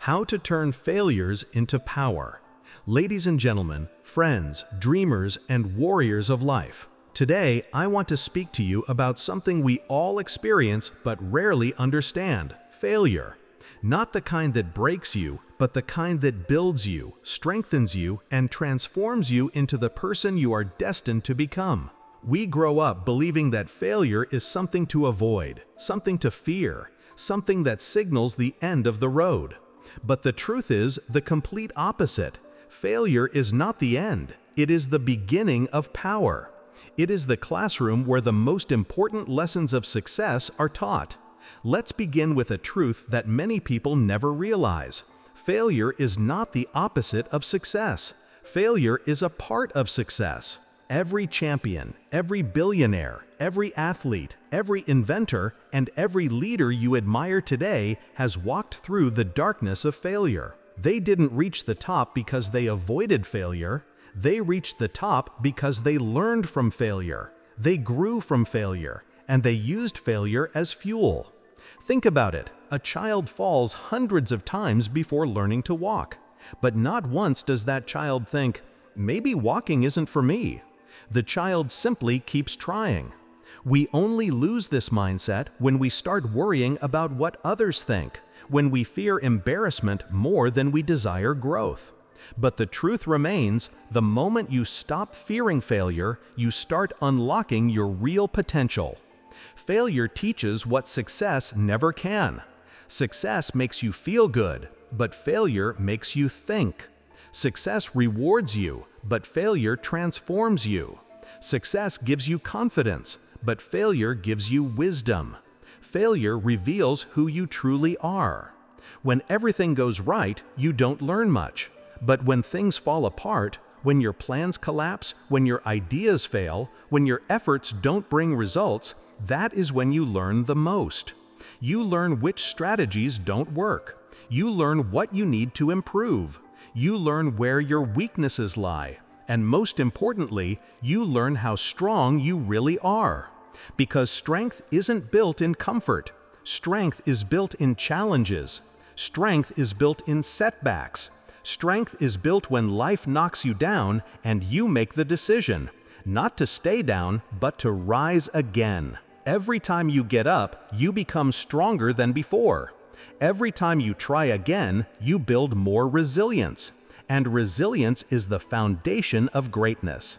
How to turn failures into power. Ladies and gentlemen, friends, dreamers, and warriors of life. Today, I want to speak to you about something we all experience but rarely understand: failure. Not the kind that breaks you, but the kind that builds you, strengthens you, and transforms you into the person you are destined to become. We grow up believing that failure is something to avoid, something to fear, something that signals the end of the road. But the truth is the complete opposite. Failure is not the end. It is the beginning of power. It is the classroom where the most important lessons of success are taught. Let's begin with a truth that many people never realize. Failure is not the opposite of success. Failure is a part of success. Every champion, every billionaire, every athlete, every inventor, and every leader you admire today has walked through the darkness of failure. They didn't reach the top because they avoided failure. They reached the top because they learned from failure. They grew from failure, and they used failure as fuel. Think about it. A child falls hundreds of times before learning to walk. But not once does that child think, maybe walking isn't for me. The child simply keeps trying. We only lose this mindset when we start worrying about what others think, when we fear embarrassment more than we desire growth. But the truth remains, the moment you stop fearing failure, you start unlocking your real potential. Failure teaches what success never can. Success makes you feel good, but failure makes you think. Success rewards you, but failure transforms you. Success gives you confidence, but failure gives you wisdom. Failure reveals who you truly are. When everything goes right, you don't learn much. But when things fall apart, when your plans collapse, when your ideas fail, when your efforts don't bring results, that is when you learn the most. You learn which strategies don't work. You learn what you need to improve. You learn where your weaknesses lie. And most importantly, you learn how strong you really are. Because strength isn't built in comfort. Strength is built in challenges. Strength is built in setbacks. Strength is built when life knocks you down and you make the decision, not to stay down, but to rise again. Every time you get up, you become stronger than before. Every time you try again, you build more resilience. And resilience is the foundation of greatness.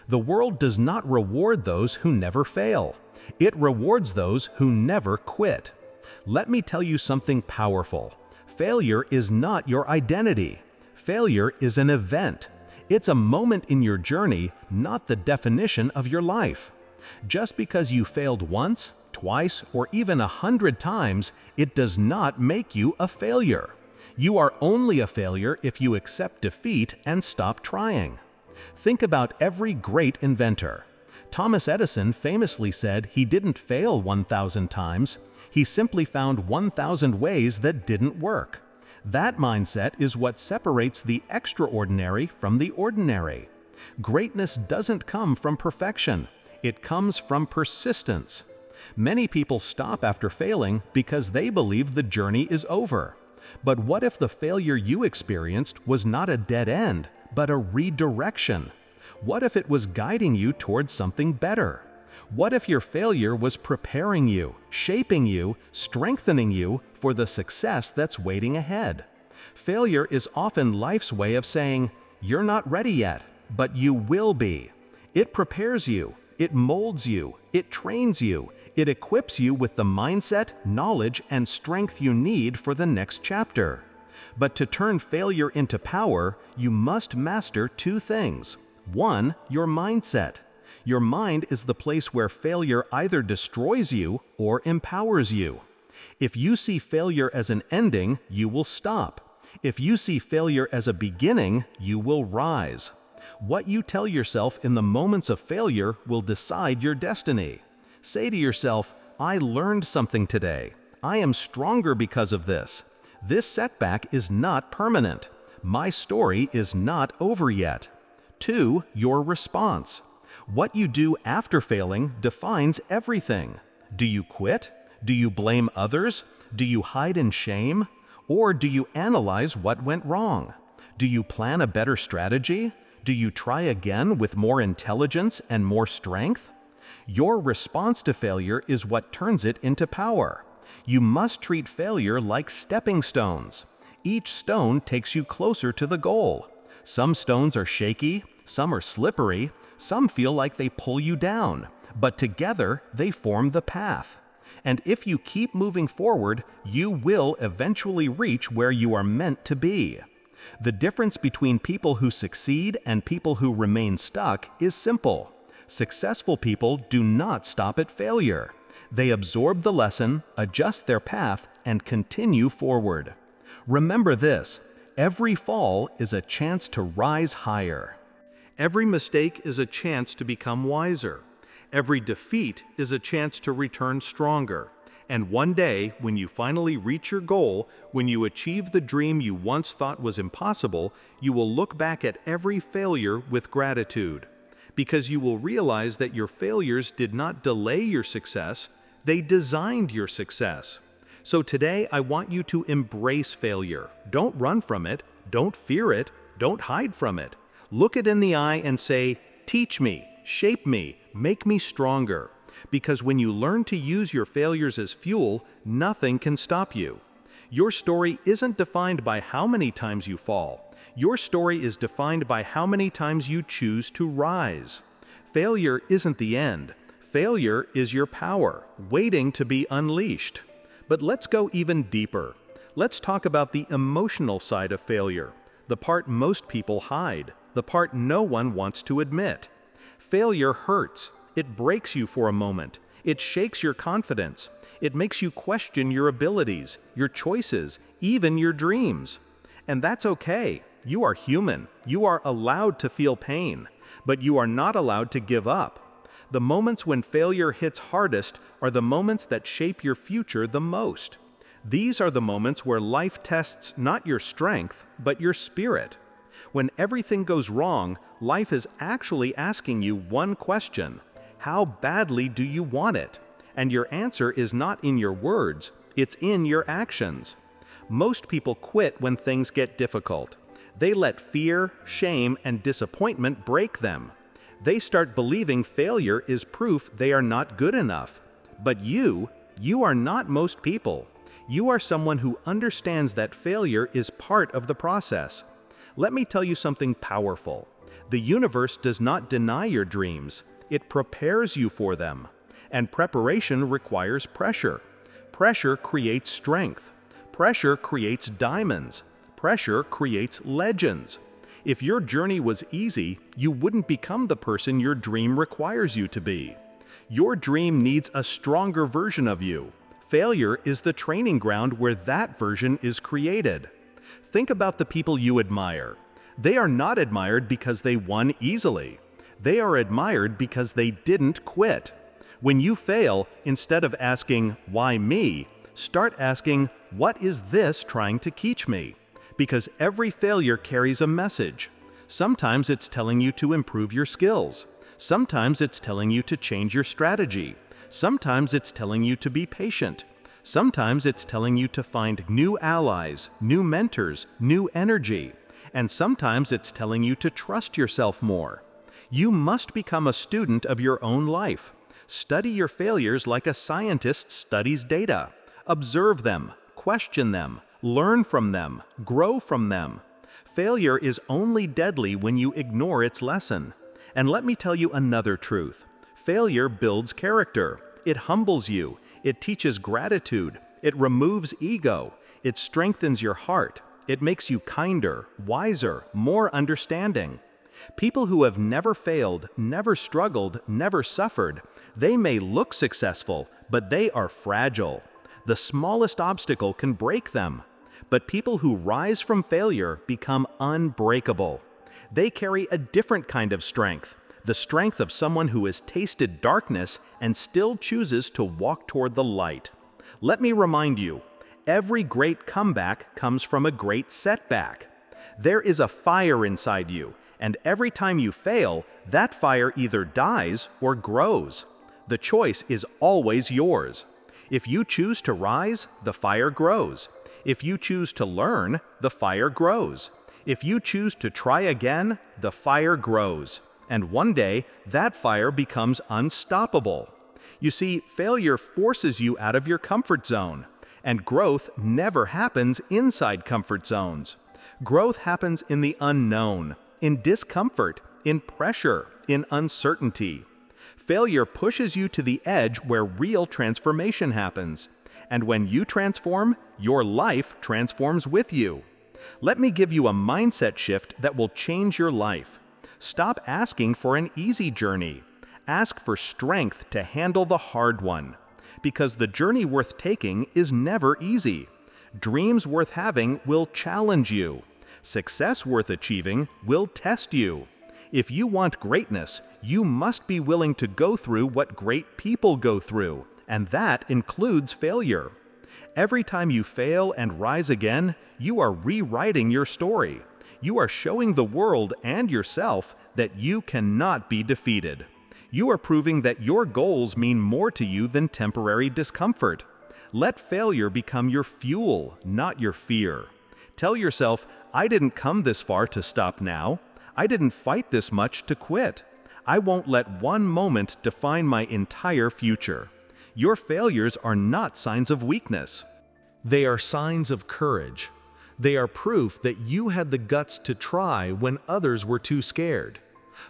The world does not reward those who never fail. It rewards those who never quit. Let me tell you something powerful. Failure is not your identity. Failure is an event. It's a moment in your journey, not the definition of your life. Just because you failed once, twice, or even 100 times, it does not make you a failure. You are only a failure if you accept defeat and stop trying. Think about every great inventor. Thomas Edison famously said he didn't fail 1,000 times. He simply found 1,000 ways that didn't work. That mindset is what separates the extraordinary from the ordinary. Greatness doesn't come from perfection. It comes from persistence. Many people stop after failing because they believe the journey is over. But what if the failure you experienced was not a dead end, but a redirection? What if it was guiding you towards something better? What if your failure was preparing you, shaping you, strengthening you for the success that's waiting ahead? Failure is often life's way of saying, "You're not ready yet, but you will be." It prepares you, it molds you, it trains you, it equips you with the mindset, knowledge, and strength you need for the next chapter. But to turn failure into power, you must master two things. One, your mindset. Your mind is the place where failure either destroys you or empowers you. If you see failure as an ending, you will stop. If you see failure as a beginning, you will rise. What you tell yourself in the moments of failure will decide your destiny. Say to yourself, "I learned something today. I am stronger because of this. This setback is not permanent. My story is not over yet." 2. Your response. What you do after failing defines everything. Do you quit? Do you blame others? Do you hide in shame? Or do you analyze what went wrong? Do you plan a better strategy? Do you try again with more intelligence and more strength? Your response to failure is what turns it into power. You must treat failure like stepping stones. Each stone takes you closer to the goal. Some stones are shaky, some are slippery, some feel like they pull you down, but together they form the path. And if you keep moving forward, you will eventually reach where you are meant to be. The difference between people who succeed and people who remain stuck is simple. Successful people do not stop at failure. They absorb the lesson, adjust their path, and continue forward. Remember this: every fall is a chance to rise higher. Every mistake is a chance to become wiser. Every defeat is a chance to return stronger. And one day, when you finally reach your goal, when you achieve the dream you once thought was impossible, you will look back at every failure with gratitude. Because you will realize that your failures did not delay your success, they designed your success. So today, I want you to embrace failure. Don't run from it, don't fear it, don't hide from it. Look it in the eye and say, "Teach me, shape me, make me stronger." Because when you learn to use your failures as fuel, nothing can stop you. Your story isn't defined by how many times you fall. Your story is defined by how many times you choose to rise. Failure isn't the end. Failure is your power, waiting to be unleashed. But let's go even deeper. Let's talk about the emotional side of failure, the part most people hide, the part no one wants to admit. Failure hurts. It breaks you for a moment. It shakes your confidence. It makes you question your abilities, your choices, even your dreams. And that's okay. You are human. You are allowed to feel pain, but you are not allowed to give up. The moments when failure hits hardest are the moments that shape your future the most. These are the moments where life tests not your strength, but your spirit. When everything goes wrong, life is actually asking you one question: how badly do you want it? And your answer is not in your words, it's in your actions. Most people quit when things get difficult. They let fear, shame, and disappointment break them. They start believing failure is proof they are not good enough. But you are not most people. You are someone who understands that failure is part of the process. Let me tell you something powerful. The universe does not deny your dreams. It prepares you for them. And preparation requires pressure. Pressure creates strength. Pressure creates diamonds. Pressure creates legends. If your journey was easy, you wouldn't become the person your dream requires you to be. Your dream needs a stronger version of you. Failure is the training ground where that version is created. Think about the people you admire. They are not admired because they won easily. They are admired because they didn't quit. When you fail, instead of asking, "Why me?" start asking, "What is this trying to teach me?" Because every failure carries a message. Sometimes it's telling you to improve your skills. Sometimes it's telling you to change your strategy. Sometimes it's telling you to be patient. Sometimes it's telling you to find new allies, new mentors, new energy. And sometimes it's telling you to trust yourself more. You must become a student of your own life. Study your failures like a scientist studies data. Observe them, question them, learn from them, grow from them. Failure is only deadly when you ignore its lesson. And let me tell you another truth. Failure builds character. It humbles you. It teaches gratitude. It removes ego. It strengthens your heart. It makes you kinder, wiser, more understanding. People who have never failed, never struggled, never suffered, they may look successful, but they are fragile. The smallest obstacle can break them. But people who rise from failure become unbreakable. They carry a different kind of strength, the strength of someone who has tasted darkness and still chooses to walk toward the light. Let me remind you, every great comeback comes from a great setback. There is a fire inside you, and every time you fail, that fire either dies or grows. The choice is always yours. If you choose to rise, the fire grows. If you choose to learn, the fire grows. If you choose to try again, the fire grows. And one day, that fire becomes unstoppable. You see, failure forces you out of your comfort zone. And growth never happens inside comfort zones. Growth happens in the unknown, in discomfort, in pressure, in uncertainty. Failure pushes you to the edge where real transformation happens. And when you transform, your life transforms with you. Let me give you a mindset shift that will change your life. Stop asking for an easy journey. Ask for strength to handle the hard one. Because the journey worth taking is never easy. Dreams worth having will challenge you. Success worth achieving will test you. If you want greatness, you must be willing to go through what great people go through, and that includes failure. Every time you fail and rise again, you are rewriting your story. You are showing the world and yourself that you cannot be defeated. You are proving that your goals mean more to you than temporary discomfort. Let failure become your fuel, not your fear. Tell yourself, I didn't come this far to stop now. I didn't fight this much to quit. I won't let one moment define my entire future. Your failures are not signs of weakness. They are signs of courage. They are proof that you had the guts to try when others were too scared.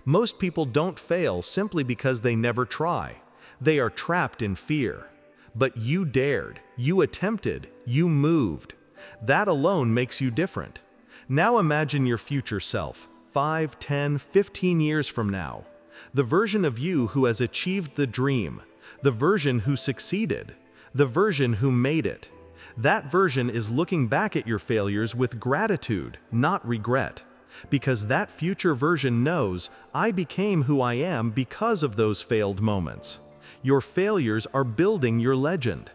Most people don't fail simply because they never try. They are trapped in fear. But you dared, you attempted, you moved. That alone makes you different. Now imagine your future self, 5, 10, 15 years from now. The version of you who has achieved the dream. The version who succeeded. The version who made it. That version is looking back at your failures with gratitude, not regret. Because that future version knows, I became who I am because of those failed moments. Your failures are building your legend.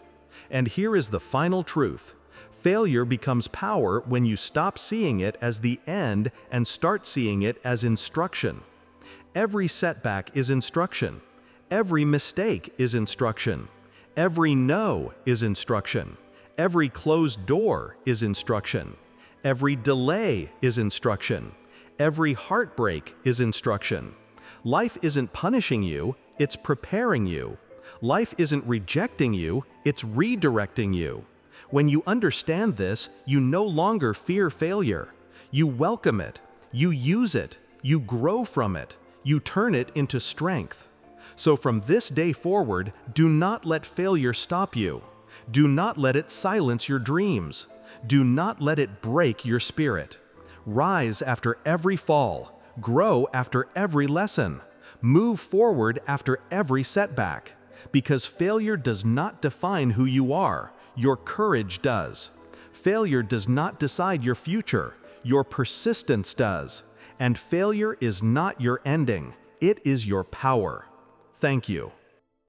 And here is the final truth. Failure becomes power when you stop seeing it as the end and start seeing it as instruction. Every setback is instruction. Every mistake is instruction. Every no is instruction. Every closed door is instruction. Every delay is instruction. Every heartbreak is instruction. Life isn't punishing you, it's preparing you. Life isn't rejecting you, it's redirecting you. When you understand this, you no longer fear failure. You welcome it. You use it. You grow from it. You turn it into strength. So from this day forward, do not let failure stop you. Do not let it silence your dreams. Do not let it break your spirit. Rise after every fall. Grow after every lesson. Move forward after every setback. Because failure does not define who you are. Your courage does. Failure does not decide your future. Your persistence does. And failure is not your ending. It is your power. Thank you.